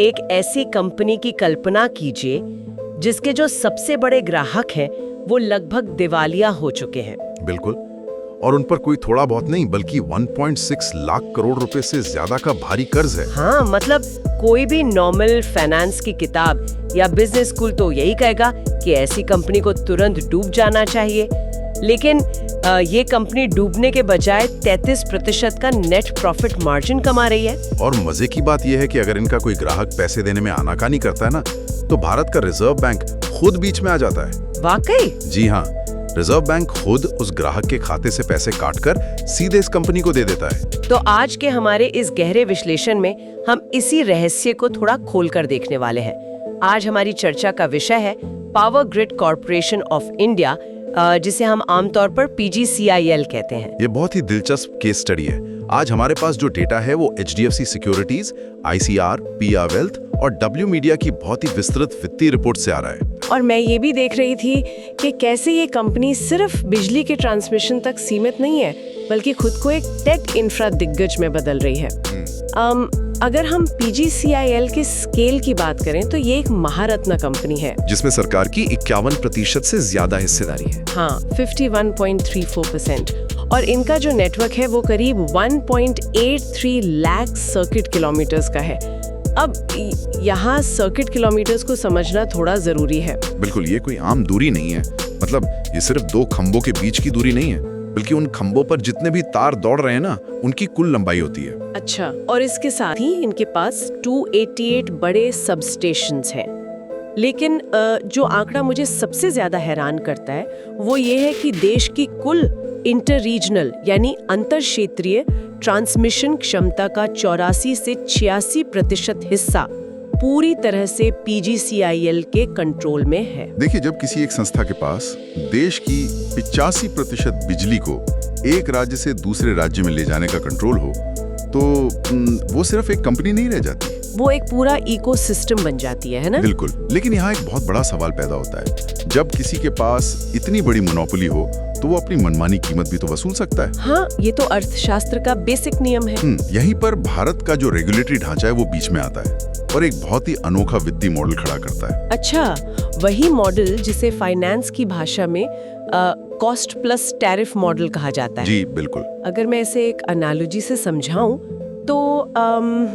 एक ऐसी कंपनी की कल्पना कीजिए जिसके जो सबसे बड़े ग्राहक हैं वो लगभग दिवालिया हो चुके हैं। बिल्कुल, और उन पर कोई थोड़ा बहुत नहीं बल्कि 1.6 लाख करोड़ रुपए से ज्यादा का भारी कर्ज है। हाँ, मतलब कोई भी नॉर्मल फाइनेंस की किताब या बिजनेस स्कूल तो यही कहेगा कि ऐसी कंपनी को तुरंत डूब जाना चाहिए। लेकिन ये कंपनी डूबने के बजाय 33% का नेट प्रॉफिट मार्जिन कमा रही है। और मजे की बात यह है कि अगर इनका कोई ग्राहक पैसे देने में आनाकानी करता है ना, तो भारत का रिजर्व बैंक खुद बीच में आ जाता है। वाकई? जी हाँ, रिजर्व बैंक खुद उस ग्राहक के खाते से पैसे काटकर सीधे इस कंपनी को दे देता है। तो आज के हमारे इस गहरे विश्लेषण में हम इसी रहस्य को थोड़ा खोलकर देखने वाले हैं। आज हमारी चर्चा का विषय है power grid corporation of India, जिसे हम आमतौर पर PGCIL कहते हैं। ये बहुत ही दिलचस्प केस स्टडी है। आज हमारे पास जो डेटा है वो HDFC securities, ICR, PR wealth और W मीडिया की बहुत ही विस्तृत वित्तीय रिपोर्ट से आ रहा है। और मैं ये भी देख रही थी कि कैसे ये कंपनी सिर्फ बिजली के ट्रांसमिशन तक सीमित नहीं है, बल्कि खुद को एक टेक इंफ्रा दिग्गज में बदल रही है। अगर हम PGCIL के स्केल की बात करें तो ये एक महारत्न कंपनी है जिसमें सरकार की 51% से ज्यादा हिस्सेदारी है। हाँ, 51.34%। और इनका जो नेटवर्क है वो करीब 1.83 लाख सर्किट किलोमीटर्स का है। अब यहाँ सर्किट किलोमीटर्स को समझना थोड़ा जरूरी है। बिल्कुल, ये कोई आम दूरी नहीं है। मतलब ये सिर्फ दो खंभों के बीच की दूरी नहीं है, बल्कि उन खंभों पर जितने भी तार दौड़ रहे हैं ना, उनकी कुल लंबाई होती है। अच्छा, और इसके साथ ही इनके पास 288 बड़े सबस्टेशंस हैं। लेकिन जो आंकड़ा मुझे सबसे ज्यादा हैरान करता है वो ये है कि देश की कुल इंटर रीजनल यानी अंतर क्षेत्रीय ट्रांसमिशन क्षमता का 84 से 86% हिस्सा पूरी तरह से PGCIL के कंट्रोल में है। देखिए, जब किसी एक संस्था के पास देश की 85% बिजली को एक राज्य से दूसरे राज्य में ले जाने का कंट्रोल हो, तो वो सिर्फ एक कंपनी नहीं रह जाती, वो एक पूरा इकोसिस्टम बन जाती है ना? बिल्कुल। लेकिन यहाँ एक बहुत बड़ा सवाल पैदा होता है। जब किसी के पास इतनी बड़ी मोनोपोली हो तो वो अपनी मनमानी कीमत भी तो वसूल सकता है। हाँ, ये तो अर्थशास्त्र का बेसिक नियम है। यहीं पर भारत का जो रेगुलेटरी ढांचा है वो बीच में आता है और एक बहुत ही अनोखा वित्तीय मॉडल खड़ा करता है। अच्छा, वही मॉडल जिसे फाइनेंस की भाषा में कॉस्ट प्लस टैरिफ मॉडल कहा जाता है। जी बिल्कुल। अगर मैं इसे एक एनालॉजी से समझाऊं तो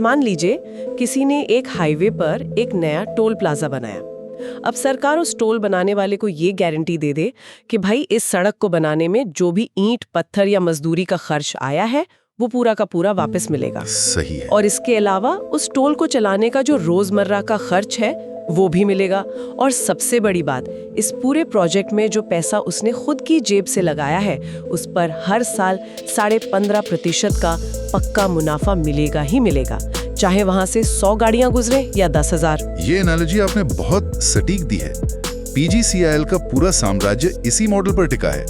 मान लीजिए किसी ने एक हाईवे पर एक नया टोल प्लाजा बनाया। अब सरकार उस टोल बनाने वाले को ये गारंटी दे दे कि भाई इस सड़क को बनाने में जो भी ईंट, पत्थर या मजदूरी का खर्च आया है वो पूरा का पूरा वापस मिलेगा। सही है। और इसके अलावा उस टोल को चलाने का जो रोजमर्रा का खर्च है वो भी मिलेगा। और सबसे बड़ी बात, इस पूरे प्रोजेक्ट में जो पैसा उसने खुद की जेब से लगाया है उस पर हर साल 15.5% का पक्का मुनाफा मिलेगा ही मिलेगा, चाहे वहां से 100 गाड़ियां गुजरे या 10,000। ये एनालॉजी आपने बहुत सटीक दी है। PGCIL का पूरा साम्राज्य इसी मॉडल पर टिका है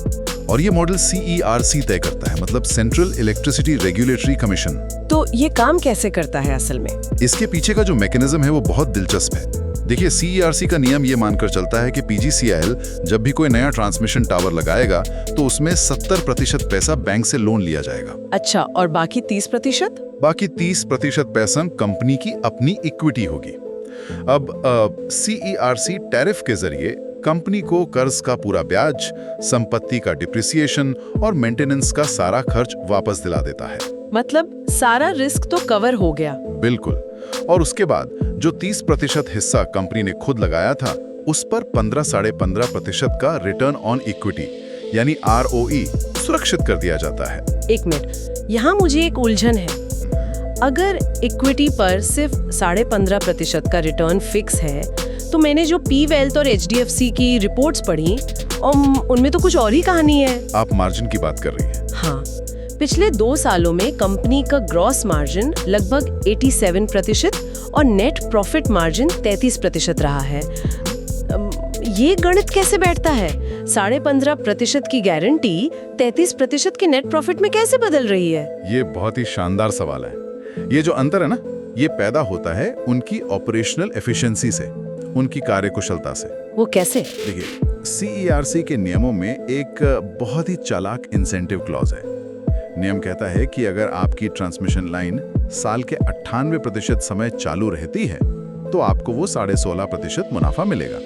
और ये मॉडल CERC तय करता है, मतलब सेंट्रल इलेक्ट्रिसिटी रेगुलेटरी कमीशन। तो ये काम कैसे करता है असल में? इसके पीछे का जो मैकेनिज्म है वो बहुत दिलचस्प है। देखिए, CERC का नियम ये मानकर चलता है कि PGCIL जब भी कोई नया ट्रांसमिशन टावर लगाएगा तो उसमें 70% पैसा बैंक से लोन लिया जाएगा। अच्छा, और बाकी 30%? बाकी 30% पैसा कंपनी की अपनी इक्विटी होगी। अब CERC टैरिफ के जरिए कंपनी को कर्ज का पूरा ब्याज, संपत्ति का डिप्रिसिएशन और मेंटेनेंस का सारा खर्च वापस दिला देता है। मतलब सारा रिस्क तो कवर हो गया। बिल्कुल। और उसके बाद जो 30% हिस्सा कंपनी ने खुद लगाया था उस पर 15.5% का रिटर्न ऑन इक्विटी यानी ROE सुरक्षित कर दिया जाता है। एक मिनट, यहाँ मुझे एक उलझन है। अगर इक्विटी पर सिर्फ 15.5% का रिटर्न फिक्स है तो मैंने जो P वेल्थ और HDFC की रिपोर्ट्स पढ़ी उनमें तो कुछ और ही कहानी है। आप मार्जिन की बात कर रही हैं? हाँ, पिछले 2 सालों में कंपनी का ग्रॉस मार्जिन लगभग 87% और नेट प्रॉफिट मार्जिन 33% रहा है। ये गणित कैसे बैठता है? 15.5% की गारंटी 33% के नेट प्रॉफिट में कैसे बदल रही है? ये बहुत ही शानदार सवाल है। ये जो अंतर है ना, ये पैदा होता है उनकी ऑपरेशनल एफिशिएंसी से, उनकी कार्यकुशलता से। वो कैसे? देखिए, CERC के नियमों में एक बहुत ही चालाक इंसेंटिव क्लॉज है। नियम कहता है कि अगर आपकी ट्रांसमिशन लाइन साल के 98% समय चालू रहती है तो आपको वो 16.5% मुनाफा मिलेगा।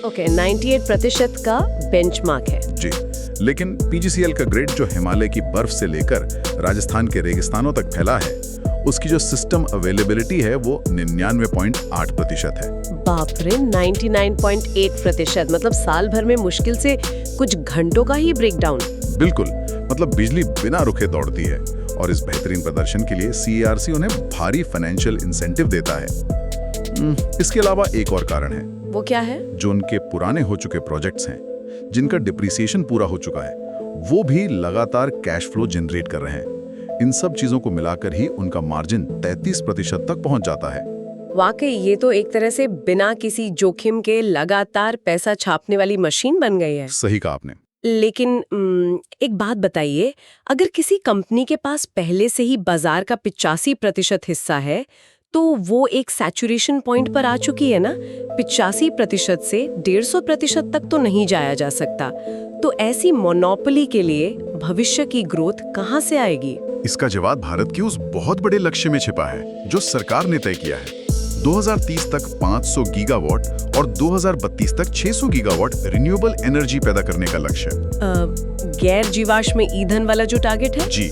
ओके, 98% का बेंचमार्क है। जी, लेकिन पीजीसीएल का ग्रिड जो हिमालय की बर्फ से लेकर राजस्थान के रेगिस्तानों तक फैला है, उसकी जो सिस्टम अवेलेबिलिटी है वो 99.8% है। बाप रे, 99.8%, मतलब साल भर में मुश्किल से कुछ घंटों का ही ब्रेकडाउन। बिल्कुल, मतलब बिजली बिना रुके दौड़ती है और इस बेहतरीन प्रदर्शन के लिए सीईआरसी उन्हें भारी फाइनेंशियल इंसेंटिव देता है। इसके अलावा एक और कारण है। वो क्या है? जो उनके पुराने हो चुके प्रोजेक्ट्स हैं, जिनका डिप्रिसिएशन पूरा हो चुका है, वो भी लगातार कैश फ्लो जनरेट कर रहे हैं। इन सब चीजों को मिलाकर ही उनका मार्जिन 33% तक पहुंच जाता है। वाकई ये तो एक तरह से बिना किसी जोखिम के लगातार पैसा छापने वाली मशीन बन गई है। सही कहा आपने। लेकिन एक बात बताइए, अगर किसी कंपनी के पास पहले से ही बाजार का 85% हिस्सा है, तो वो एक सैचुरेशन पॉइंट पर आ चुकी है ना। 85% से 150% तक तो नहीं जाया जा सकता। तो ऐसी मोनोपोली के लिए भविष्य की ग्रोथ कहाँ से आएगी? इसका जवाब भारत के उस बहुत बड़े लक्ष्य में छिपा है जो सरकार ने तय किया है। 2030 तक 500 गीगावाट और 2032 तक 600 गीगावाट रिन्यूएबल एनर्जी पैदा करने का लक्ष्य। गैर जीवाश्म ईंधन वाला जो टारगेट है? जी,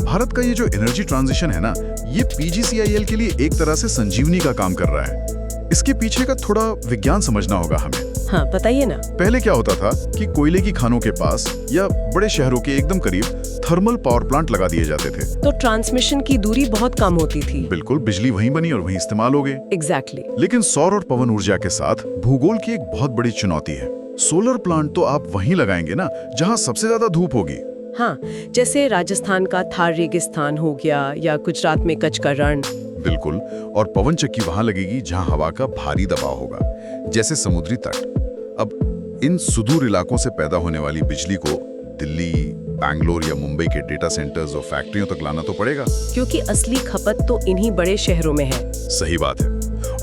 भारत का ये जो एनर्जी ट्रांजिशन है ना, ये पीजीसीआईएल के लिए एक तरह से संजीवनी का काम कर रहा है। इसके पीछे का थोड़ा विज्ञान समझना होगा हमें। हाँ, बताइए ना। पहले क्या होता था कि कोयले की खानों के पास या बड़े शहरों के एकदम करीब थर्मल पावर प्लांट लगा दिए जाते थे, तो ट्रांसमिशन की दूरी बहुत कम होती थी। बिल्कुल, बिजली वहीं बनी और वहीं इस्तेमाल हो गई। एग्जैक्टली। लेकिन सौर और पवन ऊर्जा के साथ भूगोल की एक बहुत बड़ी चुनौती है। सोलर प्लांट तो आप वहीं लगाएंगे ना जहां सबसे ज्यादा धूप होगी। हाँ, जैसे राजस्थान का थार रेगिस्तान हो गया या गुजरात में कच्छ का रण। बिल्कुल, और पवन चक्की वहां लगेगी जहां हवा का भारी दबाव होगा, जैसे समुद्री तट। अब इन सुदूर इलाकों से पैदा होने वाली बिजली को दिल्ली, बैंगलोर या मुंबई के डेटा सेंटर्स और फैक्ट्रियों तक लाना तो पड़ेगा, क्योंकि असली खपत तो इन्हीं बड़े शहरों में है। सही बात है।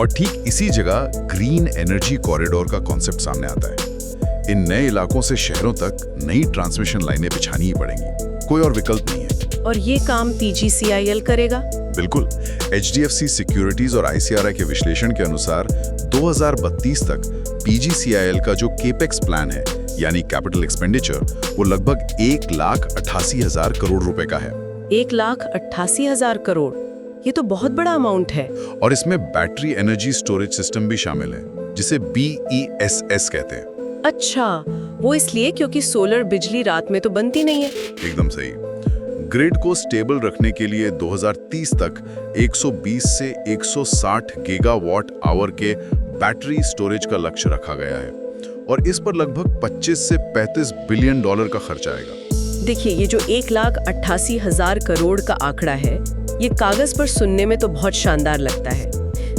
और ठीक इसी जगह ग्रीन एनर्जी कॉरिडोर का कॉन्सेप्ट सामने आता है। इन नए इलाकों से शहरों तक नई ट्रांसमिशन लाइनें बिछानी ही पड़ेंगी, कोई और विकल्प नहीं है। और ये काम पीजीसीआईएल करेगा? बिल्कुल, एचडीएफसी सिक्योरिटीज और आईसीआरआई के विश्लेषण के अनुसार 2032 तक पीजीसीआईएल का जो केपेक्स प्लान है, यानी कैपिटल एक्सपेंडिचर, वो लगभग 1,88,000 करोड़ रुपए का है। 1,88,000 करोड़, ये तो बहुत बड़ा अमाउंट है। और इसमें बैटरी एनर्जी स्टोरेज सिस्टम भी शामिल है, जिसे BESS कहते हैं। अच्छा, वो इसलिए क्योंकि सोलर बिजली रात में तो बनती नहीं है। एकदम सही। ग्रिड को स्टेबल रखने के लिए 2030 तक 120 से 160 गीगावाट आवर के बैटरी स्टोरेज का लक्ष्य रखा गया है, और इस पर लगभग 25 से 35 बिलियन डॉलर का खर्च आएगा। देखिए, ये जो 1,88,000 करोड़ का आंकड़ा है, ये कागज पर सुनने में तो बहुत शानदार लगता है,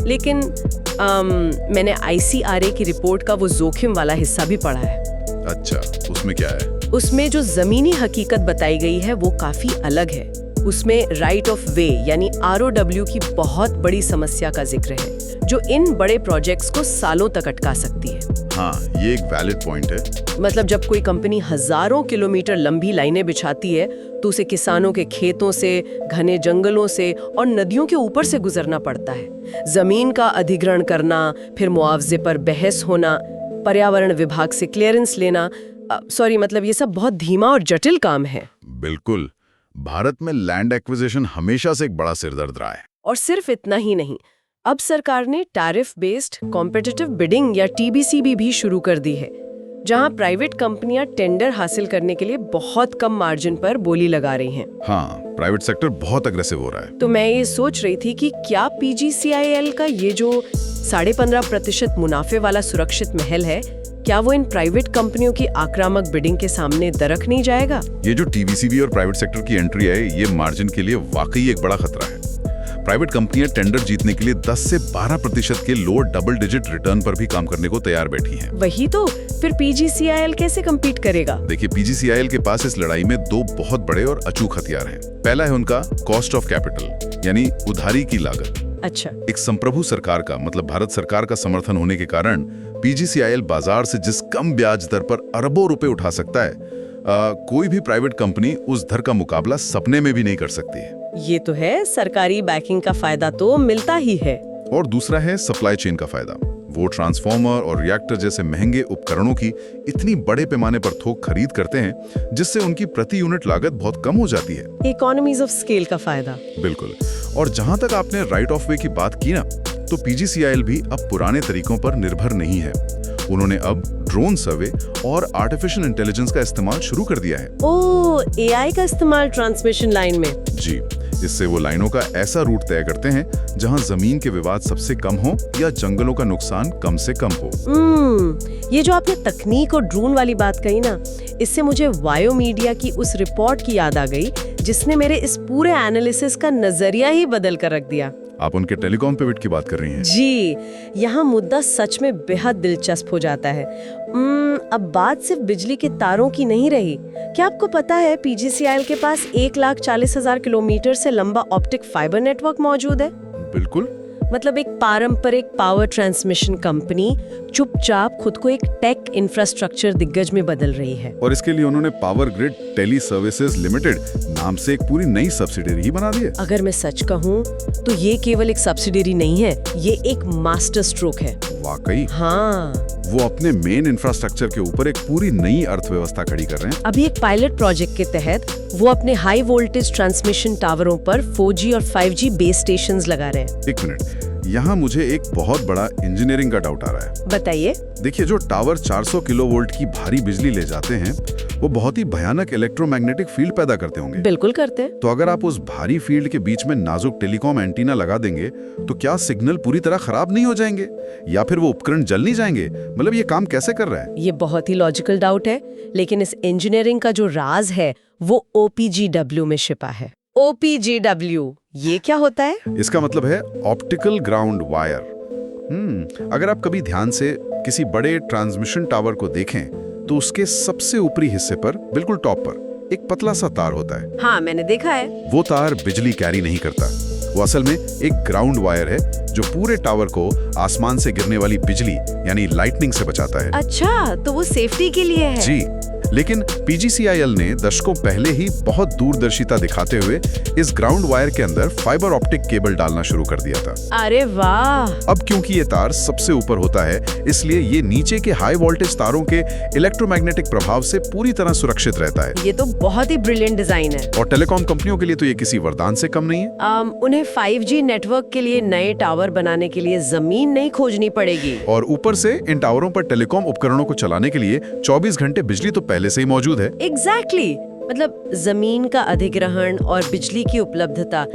लेकिन मैंने ICRA की रिपोर्ट का वो जोखिम वाला हिस्सा भी पढ़ा है। अच्छा, उसमें क्या है? उसमें जो जमीनी हकीकत बताई गई है वो काफी अलग है। उसमें राइट ऑफ वे यानी ROW की बहुत बड़ी समस्या का जिक्र है, जो इन बड़े प्रोजेक्ट्स को सालों तक अटका सकती है। हाँ, ये एक वैलिड पॉइंट है। मतलब जब कोई कंपनी हजारों किलोमीटर लंबी लाइनें बिछाती है, तो उसे किसानों के खेतों से, घने जंगलों से और नदियों के ऊपर से गुजरना पड़ता है। जमीन का अधिग्रहण करना, फिर मुआवजे पर बहस होना, पर्यावरण विभाग से क्लियरेंस लेना, मतलब ये सब बहुत धीमा और जटिल काम है। बिल्कुल, भारत में लैंड एक्विजिशन हमेशा से एक बड़ा सिरदर्द रहा है। और सिर्फ इतना ही नहीं, अब सरकार ने टैरिफ बेस्ड कॉम्पिटिटिव बिडिंग या TBCB भी शुरू कर दी है, जहां प्राइवेट कंपनियां टेंडर हासिल करने के लिए बहुत कम मार्जिन पर बोली लगा रही हैं। हाँ, प्राइवेट सेक्टर बहुत अग्रेसिव हो रहा है। तो मैं ये सोच रही थी कि क्या पीजीसीआईएल का ये जो 15.5% मुनाफे वाला सुरक्षित महल है, क्या वो इन प्राइवेट कंपनियों की आक्रामक बिडिंग के सामने दरक नहीं जाएगा? ये जो TBCB और प्राइवेट सेक्टर की एंट्री है, ये मार्जिन के लिए वाकई एक बड़ा खतरा है। प्राइवेट कंपनियां टेंडर जीतने के लिए 10 से 12% के लोअर डबल डिजिट रिटर्न पर भी काम करने को तैयार बैठी हैं। वही तो, फिर पीजीसीआईएल कैसे compete करेगा? देखिए, पीजीसीआईएल के पास इस लड़ाई में दो बहुत बड़े और अचूक हथियार हैं। पहला है उनका कॉस्ट ऑफ कैपिटल, यानी उधारी की लागत। अच्छा, एक संप्रभु सरकार का, मतलब भारत सरकार का समर्थन होने के कारण पीजीसीआईएल बाजार से जिस कम ब्याज दर पर अरबों रुपए उठा सकता है, कोई भी प्राइवेट कंपनी उस दर का मुकाबला सपने में भी नहीं कर सकती है। ये तो है, सरकारी बैकिंग का फायदा तो मिलता ही है। और दूसरा है सप्लाई चेन का फायदा। वो ट्रांसफार्मर और रिएक्टर जैसे महंगे उपकरणों की इतनी बड़े पैमाने पर थोक खरीद करते हैं जिससे उनकी प्रति यूनिट लागत बहुत कम हो जाती है। इकोनॉमीज ऑफ स्केल का फायदा। बिल्कुल। और जहां तक आपने राइट ऑफ वे की बात की ना, तो पीजीसीआईएल भी अब पुराने तरीकों पर निर्भर नहीं है। उन्होंने अब ड्रोन सर्वे और आर्टिफिशियल इंटेलिजेंस का इस्तेमाल शुरू कर दिया है। ओ, एआई का इस्तेमाल ट्रांसमिशन लाइन में। जी, इससे वो लाइनों का ऐसा रूट तय करते हैं जहां जमीन के विवाद सबसे कम हो या जंगलों का नुकसान कम से कम हो। ये जो आपने तकनीक और ड्रोन वाली बात कही ना, इससे मुझे वायो मीडिया की उस रिपोर्ट की याद आ गई जिसने मेरे इस पूरे एनालिसिस का नजरिया ही बदल कर रख दिया। आप उनके टेलीकॉम पिवट की बात कर रही हैं? जी, यहाँ मुद्दा सच में बेहद दिलचस्प हो जाता है। अब बात सिर्फ बिजली के तारों की नहीं रही। क्या आपको पता है पीजीसीआईएल के पास 1,40,000 किलोमीटर से लंबा ऑप्टिक फाइबर नेटवर्क मौजूद है? बिल्कुल। मतलब एक पारंपरिक पावर ट्रांसमिशन कंपनी चुपचाप खुद को एक टेक इंफ्रास्ट्रक्चर दिग्गज में बदल रही है। और इसके लिए उन्होंने power grid tele services limited नाम से एक पूरी नई सब्सिडियरी ही बना दी है। अगर मैं सच कहूँ तो ये केवल एक सब्सिडियरी नहीं है, ये एक मास्टर स्ट्रोक है। वाकई? हाँ, वो अपने मेन इंफ्रास्ट्रक्चर के ऊपर एक पूरी नई अर्थव्यवस्था खड़ी कर रहे हैं। अभी एक पायलट प्रोजेक्ट के तहत वो अपने हाई वोल्टेज ट्रांसमिशन टावरों पर 4G और 5G बेस स्टेशंस लगा रहे हैं। एक मिनट, यहाँ मुझे एक बहुत बड़ा इंजीनियरिंग का डाउट आ रहा है। बताइए। देखिए, जो टावर 400 किलोवोल्ट की भारी बिजली ले जाते हैं वो बहुत ही भयानक इलेक्ट्रोमैग्नेटिक फील्ड पैदा करते होंगे। बिल्कुल करते हैं। तो अगर आप उस भारी फील्ड के बीच में नाजुक टेलीकॉम एंटीना लगा देंगे तो क्या सिग्नल पूरी तरह खराब नहीं हो जाएंगे या फिर वो उपकरण जल नहीं जाएंगे? मतलब ये काम कैसे कर रहा है? ये बहुत ही लॉजिकल डाउट है, लेकिन इस इंजीनियरिंग का जो राज है वो OPGW में छिपा है। OPGW ये क्या होता है? इसका मतलब है ऑप्टिकल ग्राउंड वायर। अगर आप कभी ध्यान से किसी बड़े ट्रांसमिशन टावर को देखें तो उसके सबसे ऊपरी हिस्से पर, बिल्कुल टॉप पर, एक पतला सा तार होता है। हाँ, मैंने देखा है। वो तार बिजली कैरी नहीं करता। वो असल में एक ग्राउंड वायर है जो पूरे टावर को आसमान से गिरने वाली बिजली यानी लाइटनिंग से बचाता है। अच्छा, तो वो सेफ्टी के लिए है। जी, लेकिन पीजीसीआईएल ने दशकों पहले ही बहुत दूरदर्शिता दिखाते हुए इस ग्राउंड वायर के अंदर फाइबर ऑप्टिक केबल डालना शुरू कर दिया था। अरे वाह! अब क्योंकि ये तार सबसे ऊपर होता है, इसलिए ये नीचे के हाई वोल्टेज तारों के इलेक्ट्रोमैग्नेटिक प्रभाव से पूरी तरह सुरक्षित रहता है। ये तो बहुत ही ब्रिलियंट डिजाइन है। और टेलीकॉम कंपनियों के लिए तो ये किसी वरदान से कम नहीं है। उन्हें 5G नेटवर्क के लिए नए टावर बनाने के लिए जमीन नहीं खोजनी पड़ेगी। और ऊपर से इन टावरों पर टेलीकॉम उपकरणों को चलाने के लिए 24 घंटे बिजली तो पहले से ही मौजूद है। एग्जैक्टली। मतलब जमीन का अधिग्रहण और बिजली की उपलब्धता,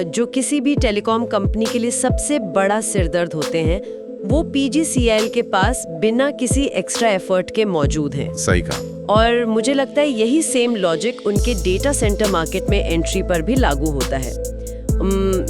जो किसी भी टेलीकॉम कंपनी के लिए सबसे बड़ा सिरदर्द होते हैं, वो पीजीसीआईएल के पास बिना किसी एक्स्ट्रा एफर्ट के मौजूद हैं। सही कहा। और मुझे लगता है यही सेम लॉजिक उनके डेटा सेंटर मार्केट में एंट्री पर भी लागू होता है।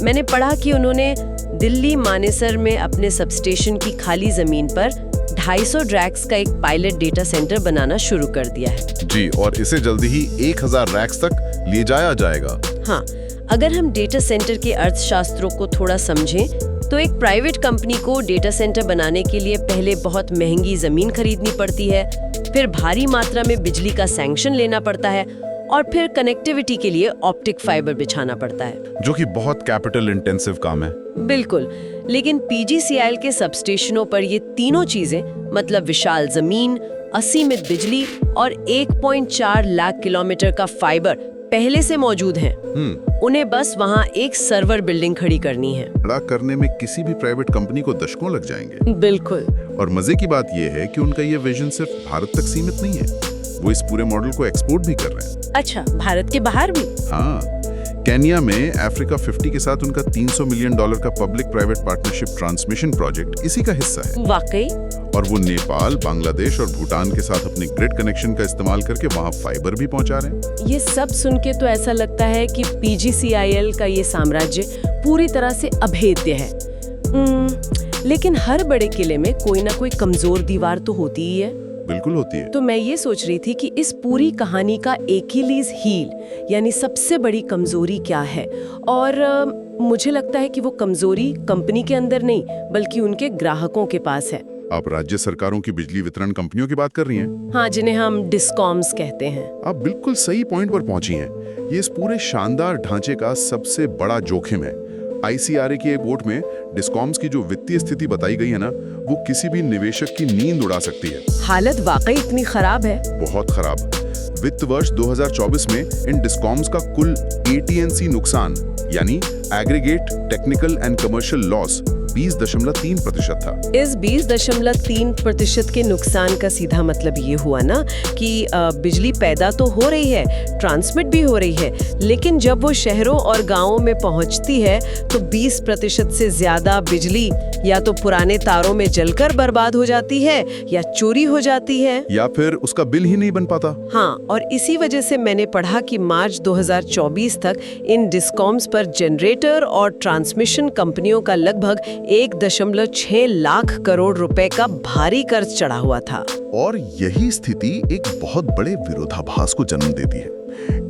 मैंने पढ़ा कि उन्होंने दिल्ली मानेसर में अपने सबस्टेशन की खाली जमीन पर 250 रैक्स का एक पायलट डेटा सेंटर बनाना शुरू कर दिया है। जी, और इसे जल्दी ही 1000 रैक्स तक ले जाया जाएगा। हाँ, अगर हम डेटा सेंटर के अर्थशास्त्रों को थोड़ा समझें तो एक प्राइवेट कंपनी को डेटा सेंटर बनाने के लिए पहले बहुत महंगी जमीन खरीदनी पड़ती है, फिर भारी मात्रा में बिजली का सैंक्शन लेना पड़ता है और फिर कनेक्टिविटी के लिए ऑप्टिक फाइबर बिछाना पड़ता है, जो कि बहुत कैपिटल इंटेंसिव काम है। बिल्कुल। लेकिन पीजीसीआईएल के सबस्टेशनों पर ये तीनों चीजें, मतलब विशाल जमीन, असीमित बिजली और 1.4 लाख किलोमीटर का फाइबर पहले से मौजूद हैं। उन्हें बस वहाँ एक सर्वर बिल्डिंग खड़ी करनी है। बड़ा करने में किसी भी प्राइवेट कंपनी को दशकों लग जाएंगे। बिल्कुल। और मजे की बात यह है कि उनका ये विजन सिर्फ भारत तक सीमित नहीं है, वो इस पूरे मॉडल को एक्सपोर्ट भी कर रहे हैं। अच्छा, भारत के बाहर भी? हाँ, केन्या में अफ्रीका 50 के साथ उनका $300 मिलियन का public private partnership transmission project इसी का हिस्सा है। वाकई? और वो नेपाल, बांग्लादेश और भूटान के साथ अपने ग्रिड कनेक्शन का इस्तेमाल करके वहां फाइबर भी पहुंचा रहे हैं। ये सब सुन के तो ऐसा लगता है कि पीजीसीआईएल का ये साम्राज्य पूरी तरह से अभेद्य है। लेकिन हर बड़े किले में कोई ना कोई कमजोर दीवार तो होती ही है। बिल्कुल होती है। तो मैं ये सोच रही थी कि इस पूरी कहानी का एकिलीज हील यानी सबसे बड़ी कमजोरी क्या है, और मुझे लगता है कि वो कमजोरी कंपनी के अंदर नहीं बल्कि उनके ग्राहकों के पास है। आप राज्य सरकारों की बिजली वितरण कंपनियों की बात कर रही हैं? हाँ, जिन्हें हम डिस्कॉम्स कहते हैं। आप बिल्कुल सही पॉइंट पर पहुंची हैं। ये इस पूरे शानदार ढांचे का सबसे बड़ा जोखिम है। ICRA की एक रिपोर्ट में डिस्कॉम्स की जो वित्तीय स्थिति बताई गई है ना, वो किसी भी निवेशक की नींद उड़ा सकती है। हालत वाकई इतनी खराब है? बहुत खराब। वित्त वर्ष 2024 में इन डिस्कॉम्स का कुल AT&C नुकसान यानी aggregate technical and commercial loss 20.3% था। इस 20.3% के नुकसान का सीधा मतलब ये हुआ ना कि बिजली पैदा तो हो रही है, ट्रांसमिट भी हो रही है, लेकिन जब वो शहरों और गांवों में पहुंचती है तो 20% से ज्यादा बिजली या तो पुराने तारों में जलकर बर्बाद हो जाती है या चोरी हो जाती है या फिर उसका बिल ही नहीं बन पाता। हाँ, और इसी वजह से मैंने पढ़ा कि मार्च 2024 तक इन डिस्कॉम्स पर जनरेटर और ट्रांसमिशन कंपनियों का लगभग 1.6 लाख करोड़ रुपए का भारी कर्ज चढ़ा हुआ था। और यही स्थिति एक बहुत बड़े विरोधाभास को जन्म देती है।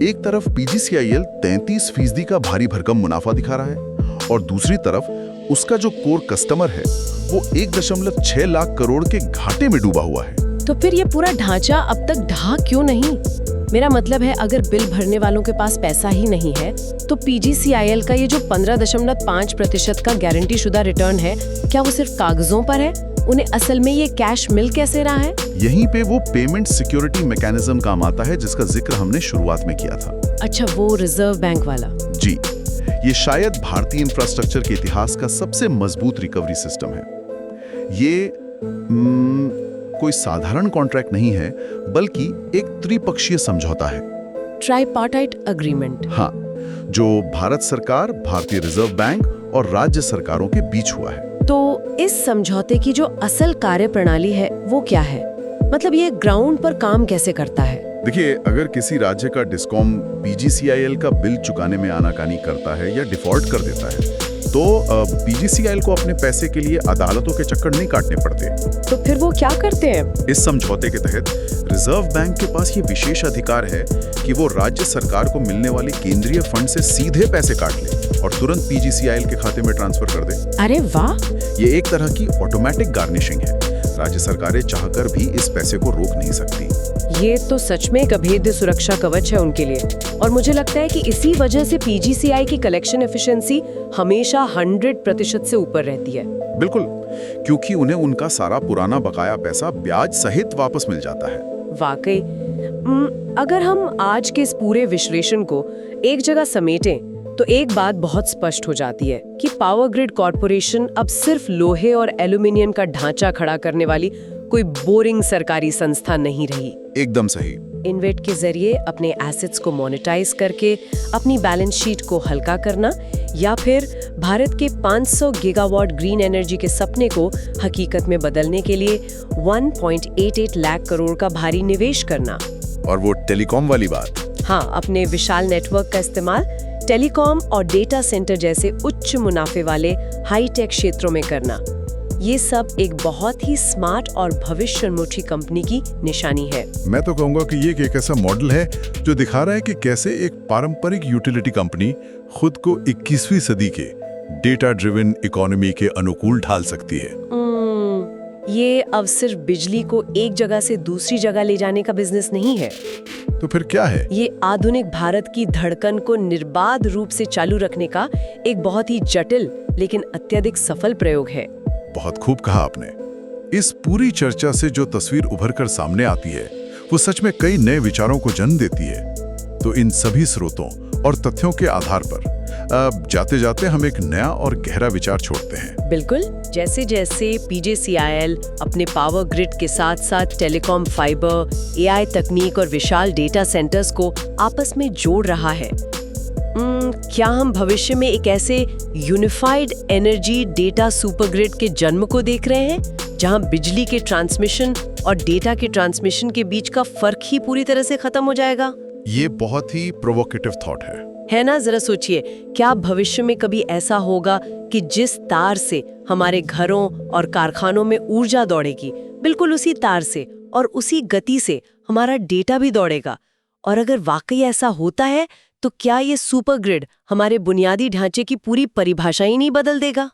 एक तरफ PGCIL 33% का भारी भरकम मुनाफा दिखा रहा है और दूसरी तरफ उसका जो कोर कस्टमर है वो 1.6 लाख करोड़ के घाटे में डूबा हुआ है। तो फिर ये पूरा ढांचा अब तक ढहा क्यों नहीं? मेरा मतलब है, अगर बिल भरने वालों के पास पैसा ही नहीं है तो PGCIL का ये जो 15.5% का गारंटी शुदा रिटर्न है, क्या वो सिर्फ कागजों पर है? उन्हें असल में ये कैश मिल कैसे रहा है? यहीं पे वो पेमेंट सिक्योरिटी मैकेनिज्म काम आता है जिसका जिक्र हमने शुरुआत में किया था। अच्छा, वो रिजर्व बैंक वाला? जी, ये शायद भारतीय इंफ्रास्ट्रक्चर के इतिहास का सबसे मजबूत रिकवरी सिस्टम है। ये कोई साधारण कॉन्ट्रैक्ट नहीं है, बल्कि एक त्रिपक्षीय समझौता है। Tripartite agreement. हाँ, जो भारत सरकार, भारतीय रिजर्व बैंक और राज्य सरकारों के बीच हुआ है। तो इस समझौते की जो असल कार्यप्रणाली है वो क्या है? मतलब ये ग्राउंड पर काम कैसे करता है? देखिए, अगर किसी राज्य का डिस्कॉम PGCIL का बिल चुकाने में आनाकानी करता है या डिफॉल्ट कर देता है तो PGCIL को अपने पैसे के लिए अदालतों के चक्कर नहीं काटने पड़ते। तो फिर वो क्या करते हैं? इस समझौते के तहत रिजर्व बैंक के पास ये विशेष अधिकार है कि वो राज्य सरकार को मिलने वाले केंद्रीय फंड से सीधे पैसे काट ले और तुरंत PGCIL के खाते में ट्रांसफर कर दे। अरे वाह! ये एक तरह की ऑटोमेटिक गार्निशिंग है। राज्य सरकारें चाहकर भी इस पैसे को रोक नहीं सकती। ये तो सच में एक अभेद्य सुरक्षा कवच है उनके लिए। और मुझे लगता है कि इसी वजह से PGCI की कलेक्शन एफिशिएंसी हमेशा 100% से ऊपर रहती है। बिल्कुल, क्योंकि उन्हें उनका सारा पुराना बकाया पैसा ब्याज सहित वापस मिल जाता है। वाकई। अगर हम आज के इस पूरे विश्लेषण को एक जगह समेटें तो एक बात बहुत स्पष्ट हो जाती है कि पावर ग्रिड कॉर्पोरेशन अब सिर्फ लोहे और एल्यूमिनियम का ढांचा खड़ा करने वाली कोई बोरिंग सरकारी संस्था नहीं रही। एकदम सही। इन्वेट के जरिए अपने एसेट्स को मोनेटाइज करके अपनी बैलेंस शीट को हल्का करना या फिर भारत के 500 गीगावाट ग्रीन एनर्जी के सपने को हकीकत में बदलने के लिए 1.88 लाख करोड़ का भारी निवेश करना। और वो टेलीकॉम वाली बात? हाँ, अपने विशाल नेटवर्क का इस्तेमाल टेलीकॉम और डेटा सेंटर जैसे उच्च मुनाफे वाले हाईटेक क्षेत्रों में करना। ये सब एक बहुत ही स्मार्ट और भविष्योन्मुखी कंपनी की निशानी है। मैं तो कहूँगा कि ये एक ऐसा मॉडल है जो दिखा रहा है कि कैसे एक पारंपरिक यूटिलिटी कंपनी खुद को 21वीं सदी के डेटा ड्रिवन इकोनॉमी के अनुकूल ढाल सकती है। ये अब सिर्फ बिजली को एक जगह से दूसरी जगह ले जाने का बिजनेस नहीं है। तो फिर क्या है? ये आधुनिक भारत की धड़कन को निर्बाध रूप से चालू रखने का एक बहुत ही जटिल लेकिन अत्यधिक सफल प्रयोग है। बहुत खूब कहा आपने। इस पूरी चर्चा से जो तस्वीर उभर कर सामने आती है वो सच में कई नए विचारों को जन्म देती है। तो इन सभी स्रोतों और तथ्यों के आधार पर जाते जाते हम एक नया और गहरा विचार छोड़ते हैं। बिल्कुल, जैसे जैसे PGCIL अपने पावर ग्रिड के साथ साथ टेलीकॉम, फाइबर, AI तकनीक और विशाल डेटा सेंटर्स को आपस में जोड़ रहा है, क्या हम भविष्य में एक ऐसे यूनिफाइड एनर्जी डेटा सुपरग्रिड के जन्म को देख रहे हैं जहां बिजली के ट्रांसमिशन और डेटा के ट्रांसमिशन के बीच का फर्क ही पूरी तरह से खत्म हो जाएगा? ये बहुत ही प्रोवोकेटिव थॉट है ना? जरा सोचिए, क्या भविष्य में कभी ऐसा होगा कि जिस तार से हमारे घरों और कारखानों में ऊर्जा दौड़ेगी, बिल्कुल उसी तार से और उसी गति से हमारा डेटा भी दौड़ेगा? और अगर वाकई ऐसा होता है तो क्या ये सुपर ग्रिड हमारे बुनियादी ढांचे की पूरी परिभाषा ही नहीं बदल देगा?